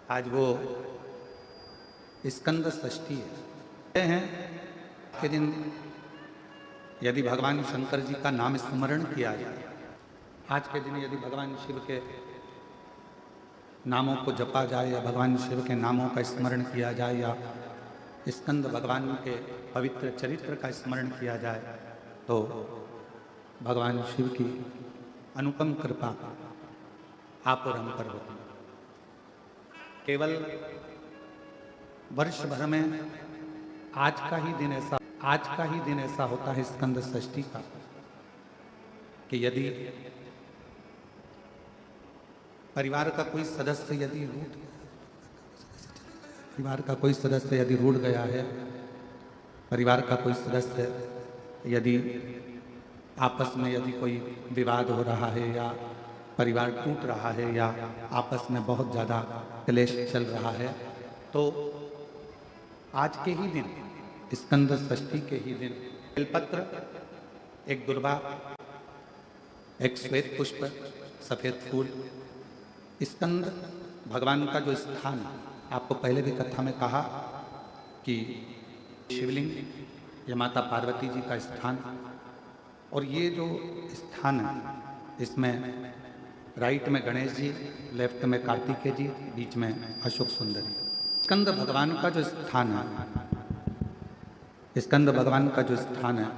आज वो स्कंद षष्ठी है के दिन यदि भगवान शंकर जी का नाम स्मरण किया जाए, आज के दिन यदि भगवान शिव के नामों को जपा जाए या भगवान शिव के नामों का स्मरण किया जाए या स्कंद भगवान के पवित्र चरित्र का स्मरण किया जाए तो भगवान शिव की अनुपम कृपा आप और हम पर होती है। केवल वर्ष भर में आज का ही दिन ऐसा होता है स्कंद षष्ठी का कि यदि परिवार का कोई सदस्य यदि रूठ गया है, परिवार का कोई सदस्य यदि आपस में यदि कोई विवाद हो रहा है या परिवार टूट रहा है या आपस में बहुत ज़्यादा क्लेश चल रहा है, तो आज के ही दिन स्कंद षष्ठी के ही दिन बेलपत्र, एक दुर्वा, एक श्वेत पुष्प, सफेद फूल, स्कंद भगवान का जो स्थान, आपको पहले भी कथा में कहा कि शिवलिंग ये माता पार्वती जी का स्थान, और ये जो स्थान है इसमें राइट में गणेश जी, लेफ्ट में कार्तिकेय जी, बीच में अशोक सुंदरी। स्कंद भगवान का जो स्थान है,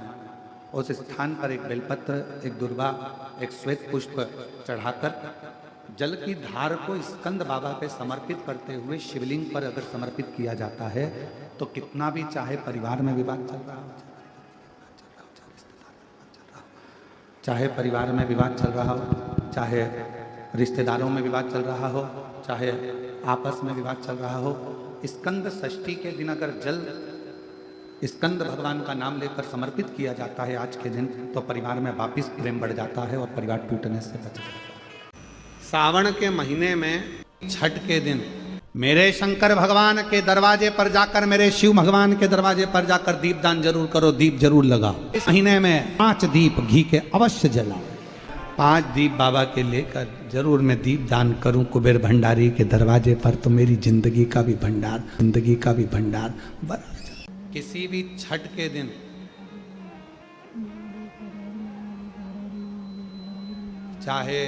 उस स्थान पर एक बेलपत्र, एक दुर्वा, एक श्वेत पुष्प चढ़ाकर जल की धार को स्कंद बाबा पे समर्पित करते हुए शिवलिंग पर अगर समर्पित किया जाता है तो कितना भी चाहे परिवार में विवाद चल रहा हो, चाहे परिवार में विवाद चल रहा हो, चाहे रिश्तेदारों में विवाद चल रहा हो, चाहे आपस में विवाद चल रहा हो, स्कंद षष्ठी के दिन अगर जल स्कंद भगवान का नाम लेकर समर्पित किया जाता है आज के दिन, तो परिवार में वापिस प्रेम बढ़ जाता है और परिवार टूटने से बच जाता है। सावन के महीने में छठ के दिन मेरे शंकर भगवान के दरवाजे पर जाकर, मेरे शिव भगवान के दरवाजे पर जाकर दीपदान जरूर करो, दीप जरूर लगाओ। इस महीने में 5 दीप घी के अवश्य जलाओ। 5 दीप बाबा के लेकर जरूर मैं दीप दान करूं कुबेर भंडारी के दरवाजे पर, तो मेरी जिंदगी का भी भंडार बड़ा। किसी भी छठ के दिन चाहे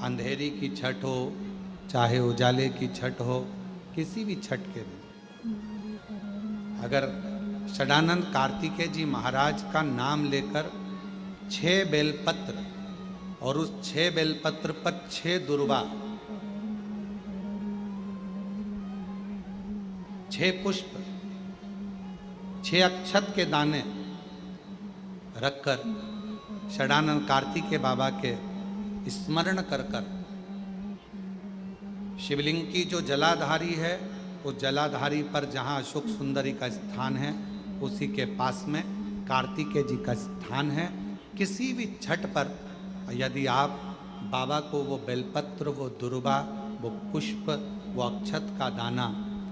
अंधेरी की छठ हो, चाहे उजाले की छठ हो, किसी भी छठ के दिन अगर षडानंद कार्तिकेय जी महाराज का नाम लेकर 6 बेलपत्र और उस 6 बेलपत्र पर 6 दुर्वा, 6 पुष्प, 6 अक्षत के दाने रखकर षडानंद कार्तिकेय बाबा के स्मरण कर शिवलिंग की जो जलाधारी है, उस जलाधारी पर जहाँ अशोक सुंदरी का स्थान है, उसी के पास में कार्तिकेय जी का स्थान है। किसी भी छठ पर यदि आप बाबा को वो बेलपत्र, वो दुर्वा, वो पुष्प, वो अक्षत का दाना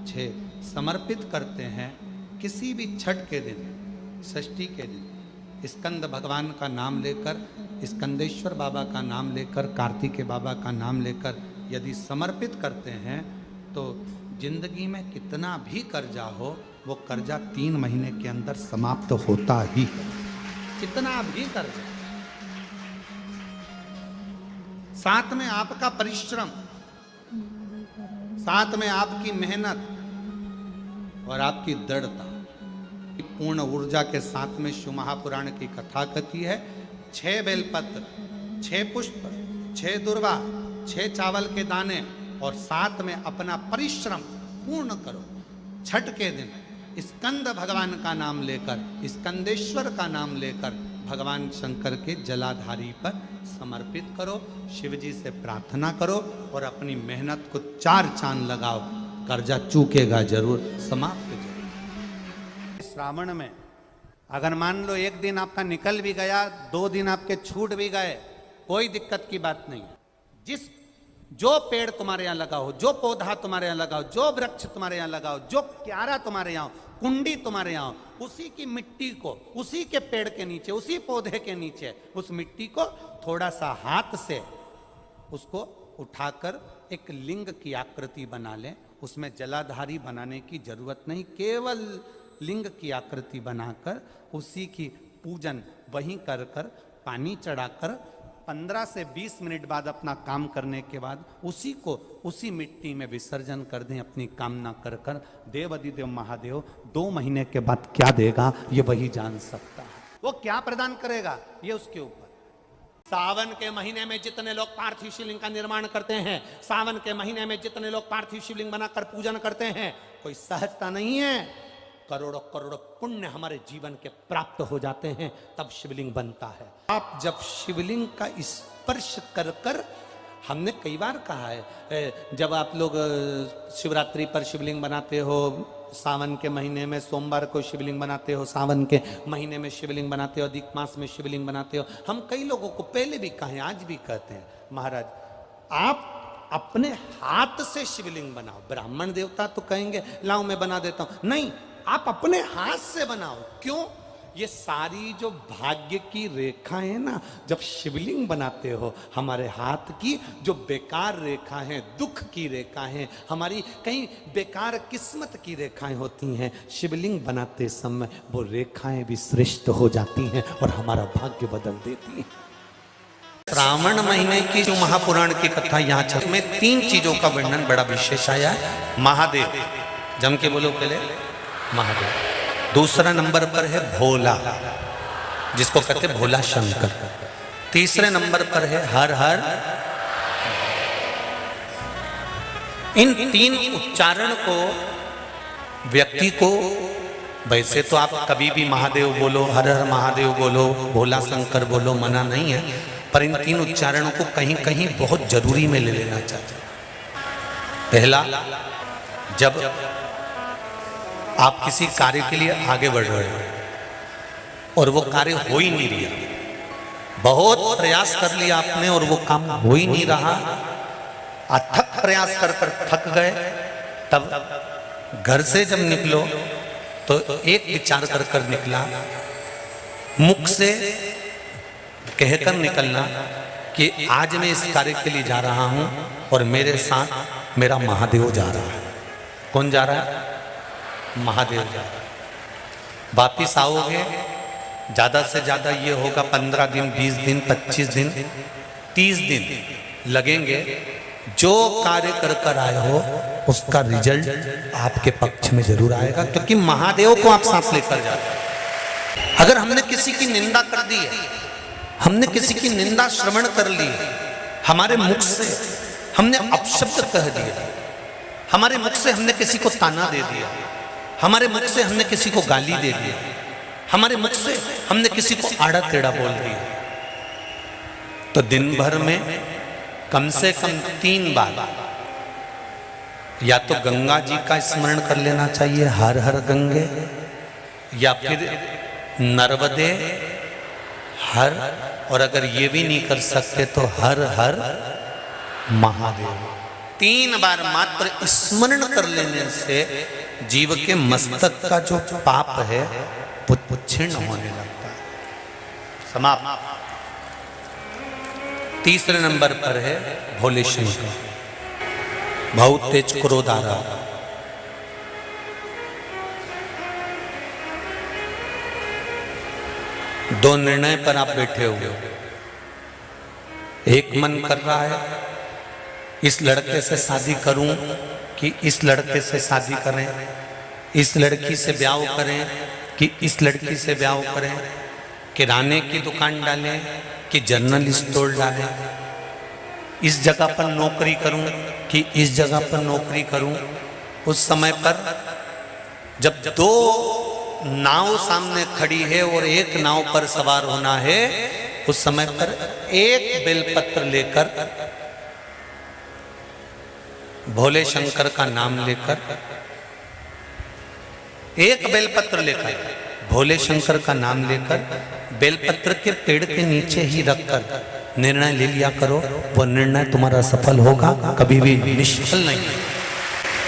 6 समर्पित करते हैं, किसी भी छठ के दिन, षष्ठी के दिन स्कंद भगवान का नाम लेकर, स्कंदेश्वर बाबा का नाम लेकर, कार्तिकेय बाबा का नाम लेकर यदि समर्पित करते हैं तो जिंदगी में कितना भी कर्जा हो, वो कर्जा 3 महीने के अंदर समाप्त होता ही है। कितना भी कर्जा, साथ में आपका परिश्रम, साथ में आपकी मेहनत और आपकी दृढ़ता, पूर्ण ऊर्जा के साथ में शिव महापुराण की कथा कथी है। 6 बेलपत्र, 6 पुष्प, 6 दुर्वा, 6 चावल के दाने और साथ में अपना परिश्रम पूर्ण करो। छठ के दिन स्कंद भगवान का नाम लेकर, स्कंदेश्वर का नाम लेकर भगवान शंकर के जलाधारी पर समर्पित करो, शिव जी से प्रार्थना करो और अपनी मेहनत को 4 चांद लगाओ। कर्जा चूकेगा जरूर, समाप्त जरूर। श्रावण में अगर मान लो 1 दिन आपका निकल भी गया, 2 दिन आपके छूट भी गए, कोई दिक्कत की बात नहीं। जो पेड़ तुम्हारे यहाँ लगाओ, जो पौधा तुम्हारे यहाँ लगाओ, जो वृक्ष तुम्हारे यहाँ लगाओ, जो क्यारा तुम्हारे यहाँ, कुंडी तुम्हारे यहाँ, उसी की मिट्टी को, उसी के पेड़ के नीचे, उसी पौधे के नीचे उस मिट्टी को थोड़ा सा हाथ से उसको उठाकर एक लिंग की आकृति बना लें, उसमें जलाधारी बनाने की जरूरत नहीं, केवल लिंग की आकृति बनाकर उसी की पूजन वहीं कर पानी चढ़ाकर 15 से 20 मिनट बाद अपना काम करने के बाद उसी को उसी मिट्टी में विसर्जन कर दें अपनी कामना कर देव अधिदेव महादेव 2 महीने के बाद क्या देगा ये वही जान सकता है। वो क्या प्रदान करेगा ये उसके ऊपर। सावन के महीने में जितने लोग पार्थिव शिवलिंग का निर्माण करते हैं, सावन के महीने में जितने लोग पार्थिव शिवलिंग बनाकर पूजन करते हैं, कोई सहजता नहीं है। करोड़ों करोड़ों पुण्य हमारे जीवन के प्राप्त हो जाते हैं, तब शिवलिंग बनता है। आप जब शिवलिंग का स्पर्श कर हमने कई बार कहा है, जब आप लोग शिवरात्रि पर शिवलिंग बनाते हो, सावन के महीने में सोमवार को शिवलिंग बनाते हो, सावन के महीने में शिवलिंग बनाते हो, अधिक मास में शिवलिंग बनाते हो, हम कई लोगों को पहले भी कहे आज भी कहते हैं, महाराज आप अपने हाथ से शिवलिंग बनाओ। ब्राह्मण देवता तो कहेंगे लाओ मैं बना देता हूं, नहीं, आप अपने हाथ से बनाओ। क्यों? ये सारी जो भाग्य की रेखा है ना, जब शिवलिंग बनाते हो, हमारे हाथ की जो बेकार रेखा है, दुख की रेखा है, हमारी कहीं बेकार किस्मत की रेखाएं होती हैं, शिवलिंग बनाते समय वो रेखाएं भी श्रेष्ठ हो जाती हैं और हमारा भाग्य बदल देती हैं। श्रावण महीने की जो महापुराण की कथा यहाँ चल में 3 चीजों का वर्णन बड़ा विशेष आया है। महादेव, जम के बोलो पहले, महादेव। दूसरा नंबर पर है भोला, जिसको कहते हैं भोला शंकर। तीसरे नंबर पर है हर हर। इन 3 उच्चारण को व्यक्ति को, वैसे तो आप कभी भी महादेव बोलो, हर हर महादेव बोलो, भोला शंकर बोलो, मना नहीं है, पर इन 3 उच्चारणों को कहीं कहीं बहुत जरूरी में ले लेना चाहिए। पहला, जब आप किसी कार्य के लिए आगे बढ़ रहे हो और वो कार्य हो ही नहीं रहा, बहुत प्रयास कर लिया आपने और वो काम हो ही नहीं रहा, अथक प्रयास कर थक गए, तब घर से जब निकलो तो एक विचार कर निकला, मुख से कहकर निकलना कि आज मैं इस कार्य के लिए जा रहा हूं और मेरे साथ मेरा महादेव जा रहा है। कौन जा रहा है? महादेव जा रहा है। वापिस आओगे, ज्यादा से ज्यादा ये होगा 15 दिन, 20 दिन, 25 दिन, 30 दिन लगेंगे। जो कार्य कर आए हो उसका रिजल्ट आपके पक्ष में जरूर आएगा, क्योंकि महादेव को आप साथ लेकर जाते हैं। अगर हमने किसी की निंदा कर दी है, हमने किसी की निंदा श्रवण कर ली, हमारे मुख से हमने अपशब्द कह दिया, हमारे मुख से हमने किसी को ताना दे दिया, हमारे मुख से हमने किसी को गाली दे दी, हमारे मुख से हमने किसी को आड़ा टेढ़ा बोल दिया, तो दिन भर में कम से कम 3 बार या तो गंगा जी का स्मरण कर लेना चाहिए, हर हर गंगे, या फिर नर्मदे हर, और अगर ये भी नहीं कर सकते तो हर हर महादेव। 3 बार मात्र स्मरण कर लेने से जीव के मस्तक का जो पाप है वो क्षीण होने लगता है। समाप्त। तीसरे नंबर पर है भोले शंकर, बहुत तेज क्रोध आ रहा। दो निर्णय पर आप बैठे हुए हो, एक मन कर रहा है इस लड़के से शादी करूं कि इस लड़के से शादी करें, इस लड़की से ब्याह करें कि इस लड़की से ब्याह करें, किराने की दुकान डालें कि जनरल स्टोर डालें, इस जगह पर नौकरी करूं कि इस जगह पर नौकरी करूं। उस समय पर जब 2 नाव सामने खड़ी है और एक नाव पर सवार होना है, उस समय पर एक बेलपत्र लेकर, भोले शंकर का नाम लेकर, एक बेलपत्र लेकर, भोले शंकर का नाम लेकर, बेलपत्र के पेड़ के नीचे ही रखकर निर्णय ले लिया करो, वो निर्णय तुम्हारा सफल होगा, कभी भी निष्फल नहीं।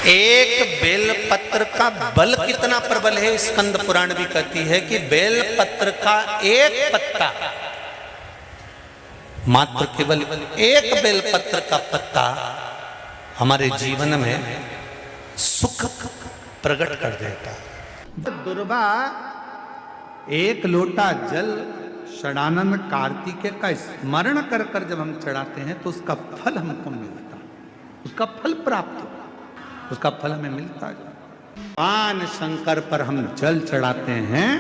एक बेलपत्र का बल कितना प्रबल है, स्कंद पुराण भी कहती है कि बेलपत्र का एक पत्ता, मात्र केवल एक बेलपत्र का पत्ता हमारे जीवन में सुख प्रकट कर देता है। दुर्वा एक लोटा जल षडानंद कार्तिकेय का स्मरण कर कर जब हम चढ़ाते हैं तो उसका फल हमको मिलता, उसका फल प्राप्त हो, उसका फल हमें मिलता है। भगवान शंकर पर हम जल चढ़ाते हैं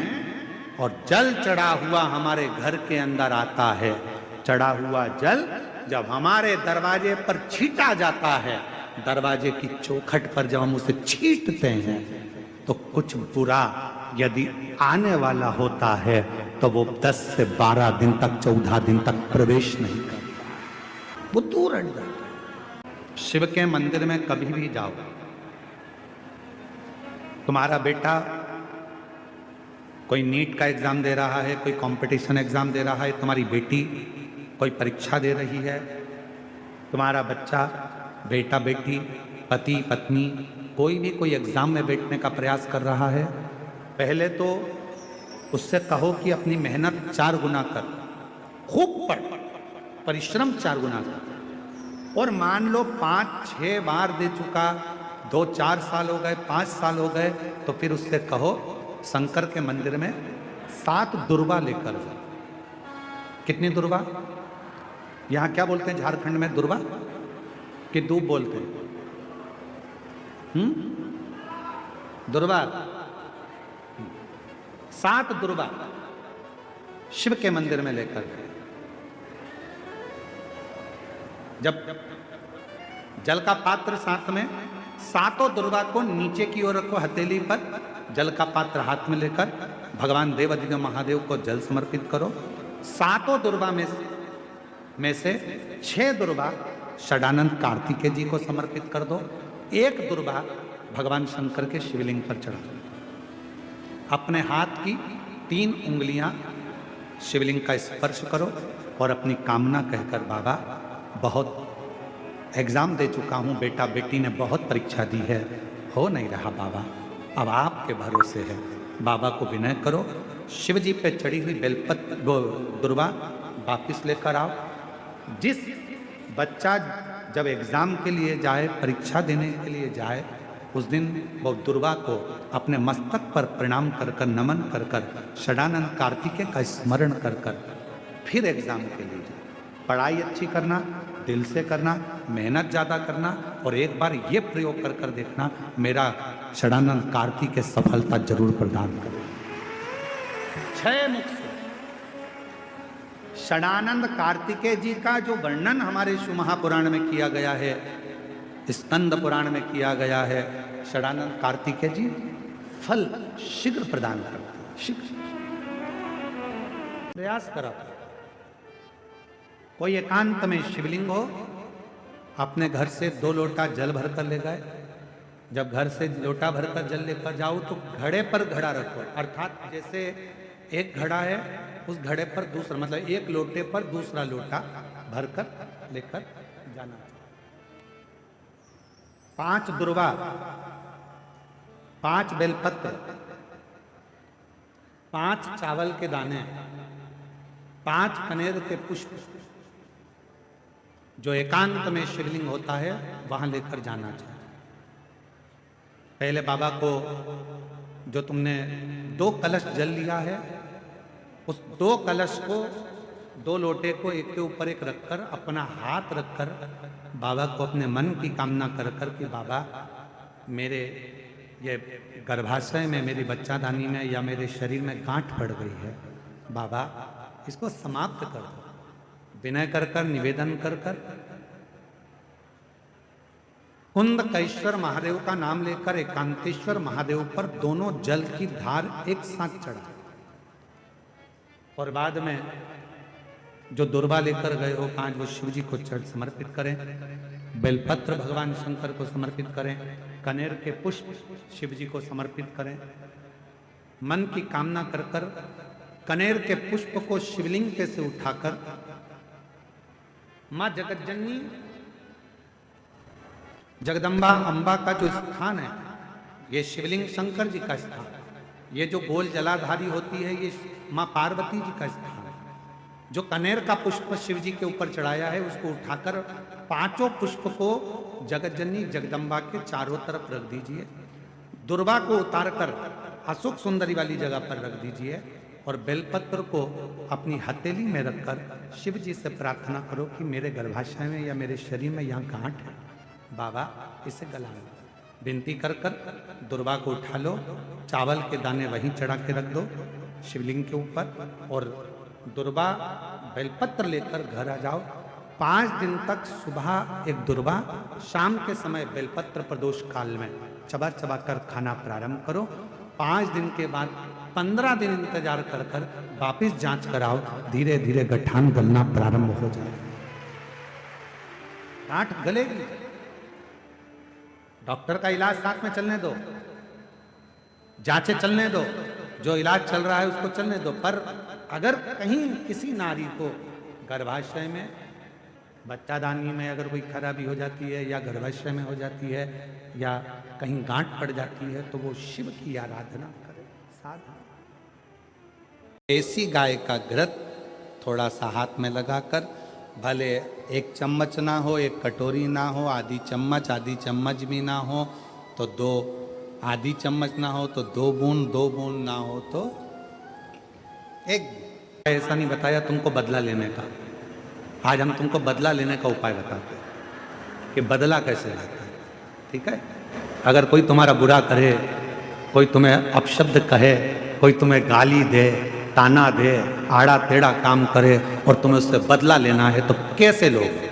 और जल चढ़ा हुआ हमारे घर के अंदर आता है। चढ़ा हुआ जल जब हमारे दरवाजे पर छीटा जाता है, दरवाजे की चौखट पर जब हम उसे छींटते हैं तो कुछ बुरा यदि आने वाला होता है तो वो 10 से 12 दिन तक, 14 दिन तक प्रवेश नहीं करता, वो दूर हट जाता है। शिव के मंदिर में कभी भी जाओ, तुम्हारा बेटा कोई नीट का एग्जाम दे रहा है, कोई कंपटीशन एग्जाम दे रहा है, तुम्हारी बेटी कोई परीक्षा दे रही है, तुम्हारा बच्चा, बेटा बेटी, पति पत्नी कोई भी कोई एग्जाम में बैठने का प्रयास कर रहा है, पहले तो उससे कहो कि अपनी मेहनत 4 गुना कर, खूब पढ़, परिश्रम 4 गुना कर। और मान लो 5-6 बार दे चुका, 2-4 साल हो गए, 5 साल हो गए, तो फिर उससे कहो शंकर के मंदिर में 7 दुर्वा लेकर जाओ। कितनी दुर्वा? यहां क्या बोलते हैं झारखंड में? दुर्वा कि दूब बोलते हैं? दुर्वा। 7 दुर्वा शिव के मंदिर में लेकर गए। जब जल का पात्र साथ में, 7 दुर्वा को नीचे की ओर रखो, हथेली पर जल का पात्र हाथ में लेकर भगवान देवाधिदेव महादेव को जल समर्पित करो। 7 दुर्वा में से 6 दुर्वा षडानंद कार्तिकेय जी को समर्पित कर दो, 1 दुर्वा भगवान शंकर के शिवलिंग पर चढ़ा दो। अपने हाथ की 3 उंगलियां शिवलिंग का स्पर्श करो और अपनी कामना कहकर, बाबा बहुत एग्जाम दे चुका हूं, बेटा बेटी ने बहुत परीक्षा दी है, हो नहीं रहा बाबा, अब आपके भरोसे है। बाबा को विनय करो, शिव जी पे चढ़ी हुई बेलपत्र दुर्वा वापिस लेकर आओ। जिस बच्चा जब एग्जाम के लिए जाए, परीक्षा देने के लिए जाए, उस दिन वो दुर्वा को अपने मस्तक पर प्रणाम कर कर, नमन कर कर, षडानंद कार्तिकेय का स्मरण कर कर फिर एग्जाम के लिए जाए। पढ़ाई अच्छी करना, दिल से करना, मेहनत ज़्यादा करना, और एक बार ये प्रयोग कर कर देखना, मेरा षडानंद कार्तिकेय सफलता जरूर प्रदान करे। 6 मुख से षडानंद कार्तिकेय जी का जो वर्णन हमारे शिव महापुराण में किया गया है, स्कंद पुराण में किया गया है, षडानंद कार्तिकेय जी फल शीघ्र प्रदान करते हैं। शीघ्र प्रयास करा, कोई एकांत में शिवलिंग हो, अपने घर से 2 लोटा जल भरकर ले गए। जब घर से लोटा भरकर जल लेकर जाओ तो घड़े पर घड़ा रखो, अर्थात जैसे एक घड़ा है उस घड़े पर दूसरा, मतलब एक लोटे पर दूसरा लोटा भरकर लेकर जाना। 5 दुर्वा, 5 बेलपत्र, 5 चावल के दाने, 5 कनेर के पुष्प जो एकांत में शिवलिंग होता है वहां लेकर जाना चाहिए। पहले बाबा को जो तुमने 2 कलश जल लिया है, उस 2 कलश को, 2 लोटे को एक के ऊपर एक रखकर, अपना हाथ रखकर बाबा को अपने मन की कामना कर कर कि बाबा मेरे ये गर्भाशय में, मेरी बच्चादानी में या मेरे शरीर में गांठ पड़ गई है, बाबा इसको समाप्त कर दो। विनय कर कर, निवेदन कर कर कुंदकेश्वर महादेव का नाम लेकर एकांतेश्वर महादेव पर दोनों जल की धार एक साथ चढ़ा, और बाद में जो दुर्वा लेकर गए हो 5 वो शिव जी को समर्पित करें, बेलपत्र भगवान शंकर को समर्पित करें, कनेर के पुष्प शिव जी को समर्पित करें। मन की कामना कर कर कनेर के पुष्प को शिवलिंग पे से उठाकर मां जगतजननी जगदम्बा अम्बा का जो स्थान है, ये शिवलिंग शंकर जी का स्थान, ये जो गोल जलाधारी होती है ये मां पार्वती जी का स्थान है। जो कनेर का पुष्प शिव जी के ऊपर चढ़ाया है उसको उठाकर 5 पुष्प को जगत जननी जगदम्बा के चारों तरफ रख दीजिए। दुर्वा को उतारकर अशोक सुंदरी वाली जगह पर रख दीजिए और बेलपत्र को अपनी हथेली में रखकर शिव जी से प्रार्थना करो कि मेरे गर्भाशय में या मेरे शरीर में यहाँ गांठ है, बाबा इसे गला लो। विनती कर कर दुर्वा को उठा लो, चावल के दाने वहीं चढ़ा के रख दो शिवलिंग के ऊपर और दुर्वा बेलपत्र लेकर घर आ जाओ। 5 दिन तक सुबह एक दुर्वा, शाम के समय बेलपत्र प्रदोष काल में चबा चबा कर खाना प्रारंभ करो। 5 दिन के बाद 15 दिन इंतजार कर कर वापिस जांच कराओ, धीरे धीरे गठान गलना प्रारंभ हो जाए। गांठ गलेगी, डॉक्टर का इलाज साथ में चलने दो, जांचें चलने दो, जो इलाज चल रहा है उसको चलने दो। पर अगर कहीं किसी नारी को गर्भाशय में, बच्चादानी में अगर कोई खराबी हो जाती है या गर्भाशय में हो जाती है या कहीं गांठ पड़ जाती है तो वो शिव की आराधना करे। साधना देसी गाय का घृत थोड़ा सा हाथ में लगाकर, भले 1 चम्मच ना हो, 1 कटोरी ना हो, आधी चम्मच भी ना हो तो 2 आधी चम्मच ना हो तो 2 बूंद ना हो तो 1। ऐसा नहीं बताया तुमको बदला लेने का, आज हम तुमको बदला लेने का उपाय बताते हैं कि बदला कैसे लेते हैं। ठीक है, अगर कोई तुम्हारा बुरा करे, कोई तुम्हें अपशब्द कहे, कोई तुम्हें गाली दे, ताना दे, आड़ा टेढ़ा काम करे और तुम्हें उससे बदला लेना है तो कैसे लोगे,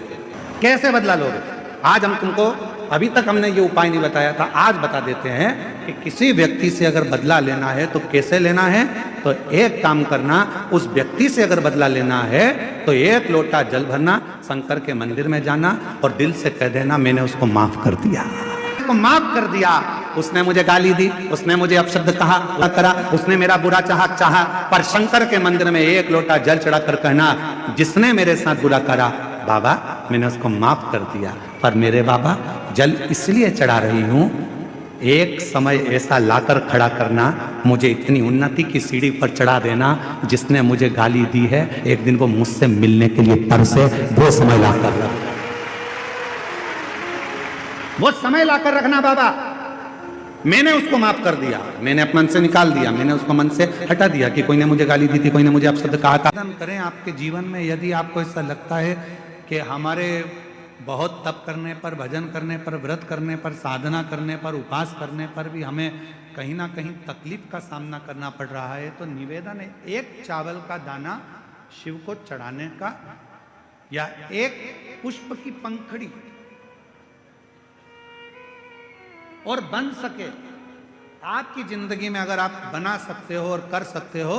कैसे बदला लोगे? आज हम तुमको, अभी तक हमने ये उपाय नहीं बताया था, आज बता देते हैं कि किसी व्यक्ति से अगर बदला लेना है तो कैसे लेना है। तो एक काम करना, उस व्यक्ति से अगर बदला लेना है तो 1 लोटा जल भरना, शंकर के मंदिर में जाना और दिल से कह देना मैंने उसको माफ कर दिया, उसको माफ कर दिया। उसने मुझे गाली दी, उसने मुझे अपशब्द कहा करा, उसने मेरा बुरा चाहा, पर शंकर के मंदिर में 1 लोटा जल चढ़ाकर कहना जिसने मेरे साथ बुरा करा बाबा मैंने उसको माफ कर दिया, पर मेरे बाबा जल इसलिए चढ़ा रही हूं, एक समय ऐसा लाकर खड़ा करना, मुझे इतनी उन्नति की सीढ़ी पर चढ़ा देना, जिसने मुझे गाली दी है एक दिन वो मुझसे मिलने के लिए तरसे, वो समय लाकर रखना, वो समय लाकर रखना बाबा। मैंने उसको माफ कर दिया, मैंने अपने मन से निकाल दिया, मैंने उसको मन से हटा दिया कि कोई ने मुझे गाली दी थी, कोई ने मुझे अपशब्द कहा था। करें आपके जीवन में, यदि आपको ऐसा लगता है कि हमारे बहुत तप करने पर, भजन करने पर, व्रत करने पर, साधना करने पर, उपास करने पर भी हमें कहीं ना कहीं तकलीफ का सामना करना पड़ रहा है, तो निवेदन है 1 चावल का दाना शिव को चढ़ाने का या 1 पुष्प की पंखड़ी, और बन सके आपकी जिंदगी में अगर आप बना सकते हो और कर सकते हो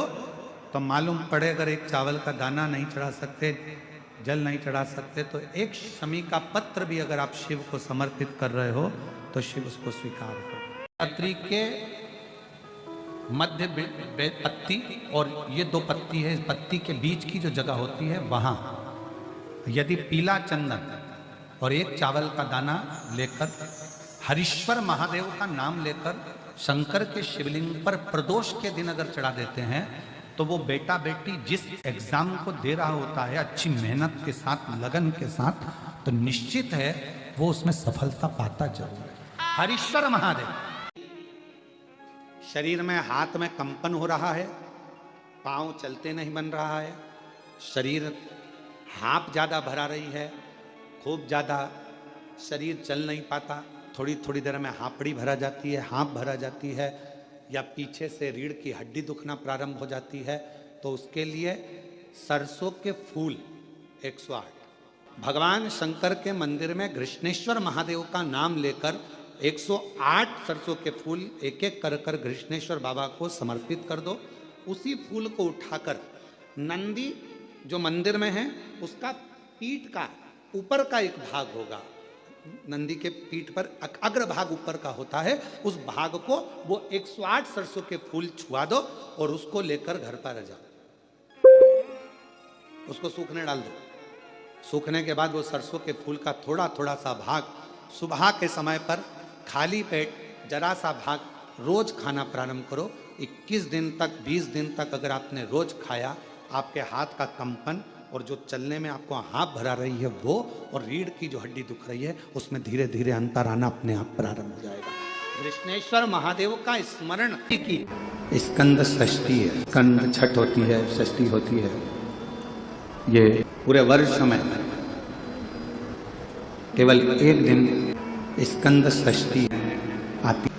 तो मालूम पड़े, अगर 1 चावल का दाना नहीं चढ़ा सकते, जल नहीं चढ़ा सकते, तो 1 शमी का पत्र भी अगर आप शिव को समर्पित कर रहे हो तो शिव उसको स्वीकार करो। पत्री के मध्य पत्ती और ये 2 पत्ती है, इस पत्ती के बीच की जो जगह होती है वहां यदि पीला चंदन और 1 चावल का दाना लेकर हरीश्वर महादेव का नाम लेकर शंकर के शिवलिंग पर प्रदोष के दिन अगर चढ़ा देते हैं तो वो बेटा बेटी जिस एग्जाम को दे रहा होता है अच्छी मेहनत के साथ, लगन के साथ, तो निश्चित है वो उसमें सफलता पाता जरूर है। हरीश्वर महादेव, शरीर में, हाथ में कंपन हो रहा है, पांव चलते नहीं बन रहा है, शरीर हाँप ज्यादा भरा रही है, खूब ज्यादा शरीर चल नहीं पाता, थोड़ी थोड़ी देर में हाँपड़ी भरा जाती है, हाँप भरा जाती है, या पीछे से रीढ़ की हड्डी दुखना प्रारंभ हो जाती है, तो उसके लिए सरसों के फूल 108, भगवान शंकर के मंदिर में कृष्णेश्वर महादेव का नाम लेकर 108 सरसों के फूल एक एक कर कर कृष्णेश्वर बाबा को समर्पित कर दो। उसी फूल को उठाकर नंदी जो मंदिर में है उसका पीठ का ऊपर का एक भाग होगा, नंदी के पीठ पर अग्र भाग ऊपर का होता है, उस भाग को वो 108 सरसों के फूल छुआ दो और उसको लेकर घर पर आ जाओ, उसको सूखने डाल दो। सूखने के बाद वो सरसों के फूल का थोड़ा थोड़ा सा भाग सुबह के समय पर खाली पेट जरा सा भाग रोज खाना प्रारंभ करो। 21 दिन तक, 20 दिन तक अगर आपने रोज खाया, आपके हाथ का कंपन और जो चलने में आपको हाँफ भरा रही है वो, और रीढ़ की जो हड्डी दुख रही है उसमें धीरे धीरे अंतर आना अपने आप प्रारंभ हो जाएगा। कृष्णेश्वर महादेव का स्मरण की स्कंद षष्ठी है, स्कंद छठ होती है, षष्ठी होती है। ये पूरे वर्ष में केवल एक दिन स्कंद षष्ठी आती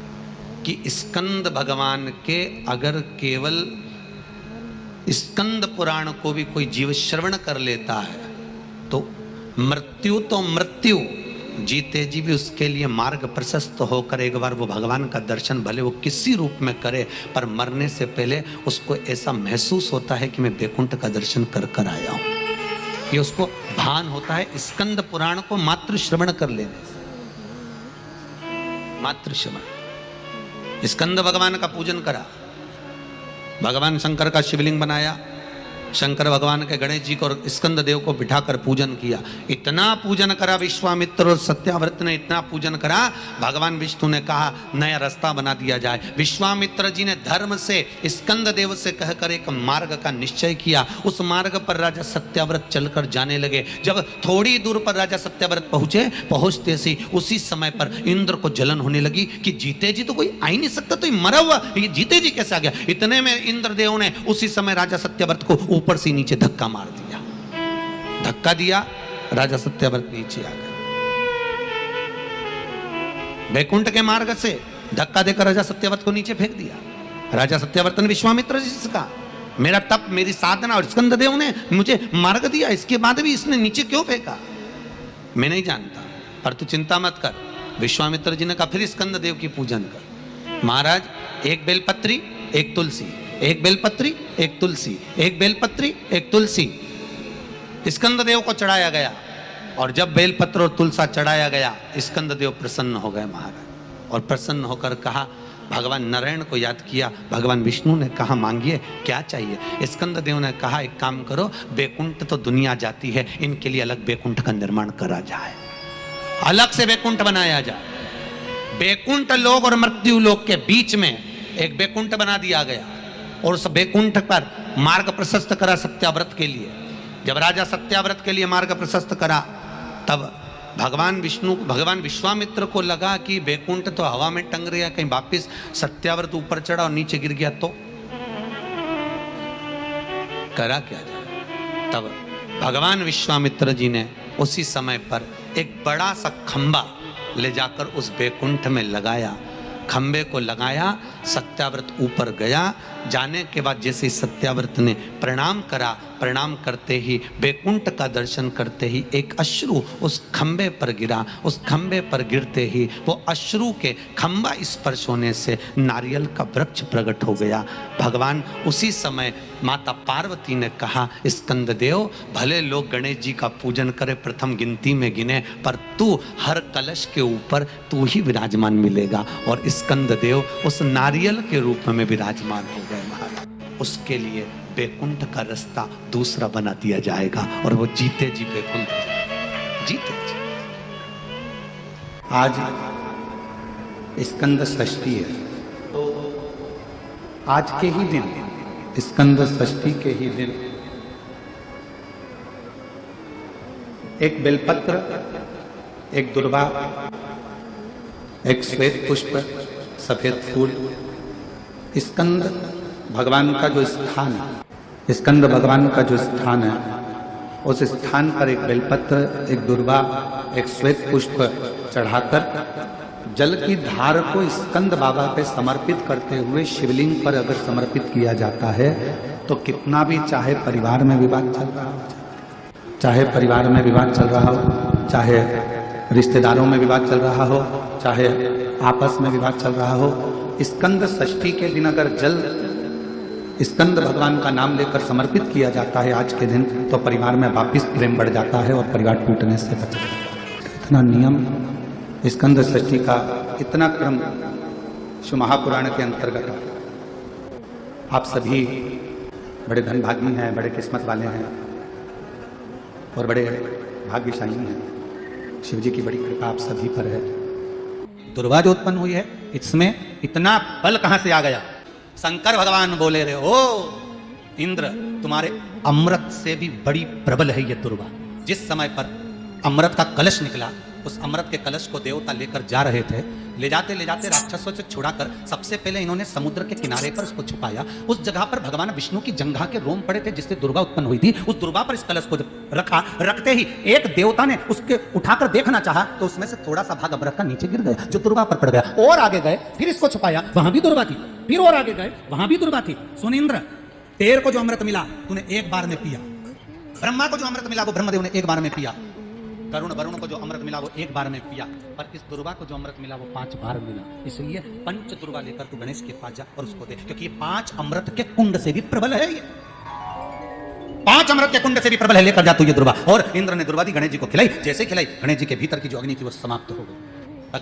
कि स्कंद भगवान के अगर केवल स्कंद पुराण को भी कोई जीव श्रवण कर लेता है तो मृत्यु जीते जी भी उसके लिए मार्ग प्रशस्त होकर एक बार वो भगवान का दर्शन भले वो किसी रूप में करे, पर मरने से पहले उसको ऐसा महसूस होता है कि मैं बैकुंठ का दर्शन कर कर आया हूं। ये उसको भान होता है स्कंद पुराण को मात्र श्रवण कर लेने से। मात्र श्रवण, स्कंद भगवान का पूजन करा, भगवान शंकर का शिवलिंग बनाया, शंकर भगवान के गणेश जी को और स्कंद देव को बिठाकर पूजन किया। इतना पूजन करा विश्वामित्र और सत्याव्रत ने, इतना पूजन करा, भगवान विष्णु ने कहा नया रास्ता बना दिया जाए। विश्वामित्र जी ने धर्म से स्कंद देव से कहकर एक मार्ग का निश्चय किया। उस मार्ग पर राजा सत्याव्रत चलकर जाने लगे। जब थोड़ी दूर पर राजा सत्याव्रत पहुंचते सी उसी समय पर इंद्र को जलन होने लगी कि जीते जी तो कोई आ ही नहीं सकता, तो ये मरा हुआ ये जीते जी कैसे आ गया। इतने में इंद्रदेव ने उसी समय राजा सत्याव्रत को ऊपर से नीचे धक्का मार दिया। धक्का दिया, राजा सत्याव्रत नीचे आ गया। बैकुंठ के मार्ग से धक्का देकर राजा सत्याव्रत को नीचे फेंक दिया। राजा सत्याव्रत ने विश्वामित्र जी से कहा मेरा तप, मेरी साधना और स्कंद देव ने मुझे मार्ग दिया, इसके बाद भी इसने नीचे क्यों फेंका मैं नहीं जानता, पर तू चिंता मत कर। विश्वामित्र जी ने कहा फिर स्कंद देव की पूजन कर। महाराज, एक बेलपत्री एक तुलसी, एक बेलपत्री एक तुलसी, एक बेलपत्री एक तुलसी स्कंद देव को चढ़ाया गया। और जब बेलपत्र और तुलसा चढ़ाया गया, स्कंद देव प्रसन्न हो गए महाराज, और प्रसन्न होकर कहा, भगवान नारायण को याद किया। भगवान विष्णु ने कहा मांगिए क्या चाहिए। स्कंद देव ने कहा एक काम करो, बैकुंठ तो दुनिया जाती है, इनके लिए अलग बैकुंठ का निर्माण करा जाए, अलग से बैकुंठ बनाया जाए। बैकुंठ लोक और मृत्यु लोक के बीच में एक बैकुंठ बना दिया गया और उस बैकुंठ पर मार्ग प्रशस्त करा सत्याव्रत के लिए। जब राजा सत्याव्रत के लिए मार्ग प्रशस्त करा, तब भगवान विश्वामित्र को लगा कि बैकुंठ तो हवा में टंग रहा, कहीं वापिस सत्याव्रत ऊपर चढ़ा और नीचे गिर गया तो करा क्या जाए। तब भगवान विश्वामित्र जी ने उसी समय पर एक बड़ा सा खंबा ले जाकर उस बैकुंठ में लगाया। खंबे को लगाया, सत्याव्रत ऊपर गया। जाने के बाद जैसे सत्याव्रत ने प्रणाम करा, प्रणाम करते ही बैकुंठ का दर्शन करते ही एक अश्रु उस खंबे पर गिरा। उस खंबे पर गिरते ही वो अश्रु के खंबा स्पर्श होने से नारियल का वृक्ष प्रकट हो गया। भगवान उसी समय माता पार्वती ने कहा, स्कंद देव भले लोग गणेश जी का पूजन करे, प्रथम गिनती में गिने, पर तू हर कलश के ऊपर तू ही विराजमान मिलेगा। और स्कंद देव उस नारियल के रूप में विराजमान हो गए महाराज। उसके लिए बैकुंठ का रास्ता दूसरा बना दिया जाएगा और वो जीते जी बैकुंठ जीते जी। आज स्कंद षष्ठी है, तो आज के ही दिन, स्कंद षष्ठी के ही दिन एक बेलपत्र, एक दुर्वा, एक श्वेत पुष्प, सफेद फूल, स्कंद भगवान का जो स्थान है, स्कंद भगवान का जो स्थान है, उस स्थान पर एक बेलपत्र, एक दुर्वा, एक श्वेत पुष्प चढ़ाकर जल की धार को स्कंद बाबा पे समर्पित करते हुए शिवलिंग पर अगर समर्पित किया जाता है तो कितना भी, चाहे परिवार में विवाद चल रहा हो, चाहे परिवार में विवाद चल रहा हो, चाहे रिश्तेदारों में विवाद चल रहा हो, चाहे आपस में विवाद चल रहा हो, स्कंद षष्ठी के दिन अगर जल स्कंद भगवान का नाम लेकर समर्पित किया जाता है आज के दिन, तो परिवार में वापिस प्रेम बढ़ जाता है और परिवार टूटने से बच जाता है। इतना नियम स्कंद षष्ठी का, इतना क्रम शिव महापुराण के अंतर्गत। आप सभी बड़े धनभागी हैं, बड़े किस्मत वाले हैं और बड़े भाग्यशाली हैं। शिव जी की बड़ी कृपा आप सभी पर है। दुर्वा जो उत्पन्न हुई है, इसमें इतना बल कहां से आ गया। शंकर भगवान बोले रहे, ओ इंद्र तुम्हारे अमृत से भी बड़ी प्रबल है ये दुर्वा। जिस समय पर अमृत का कलश निकला, उस अमृत के कलश को देवता लेकर जा रहे थे। ले जाते राक्षसों से छुड़ाकर सबसे पहले इन्होंने समुद्र के किनारे पर उसको छुपाया। उस जगह पर भगवान विष्णु की जंघा के रोम पड़े थे जिससे दुर्गा उत्पन्न हुई थी। उस दुर्गा पर इस कलश को जब रखा, रखते ही एक देवता ने उसके उठाकर देखना चाहा तो उसमें से थोड़ा सा भाग अमृत का नीचे गिर गया जो दुर्गा पर पड़ गया। और आगे गए, फिर इसको छुपाया, वहां भी दुर्गा थी। फिर और आगे गए, वहां भी दुर्गा थी। सुन इंद्र, तेरे को जो अमृत मिला तूने एक बार में पिया। ब्रह्मा को जो अमृत मिला वो ब्रह्मदेव ने एक बार में पिया। वरुण को जो अमृत मिला वो एक बार में पिया। पर इस दुर्गा को जो अमृत मिला वो 5 बार मिला। इसलिए पंच दुर्गा लेकर तू गणेश के पास जा और उसको दे, क्योंकि ये 5 अमृत के कुंड से भी प्रबल है। ये 5 अमृत के कुंड से भी प्रबल है। लेकर जा तू ये दुर्गा। और इंद्र ने दुर्गा दी, गणेश जी को खिलाई। जैसे खिलाई, गणेश जी के भीतर की जो अग्नि थी वो समाप्त हो गई।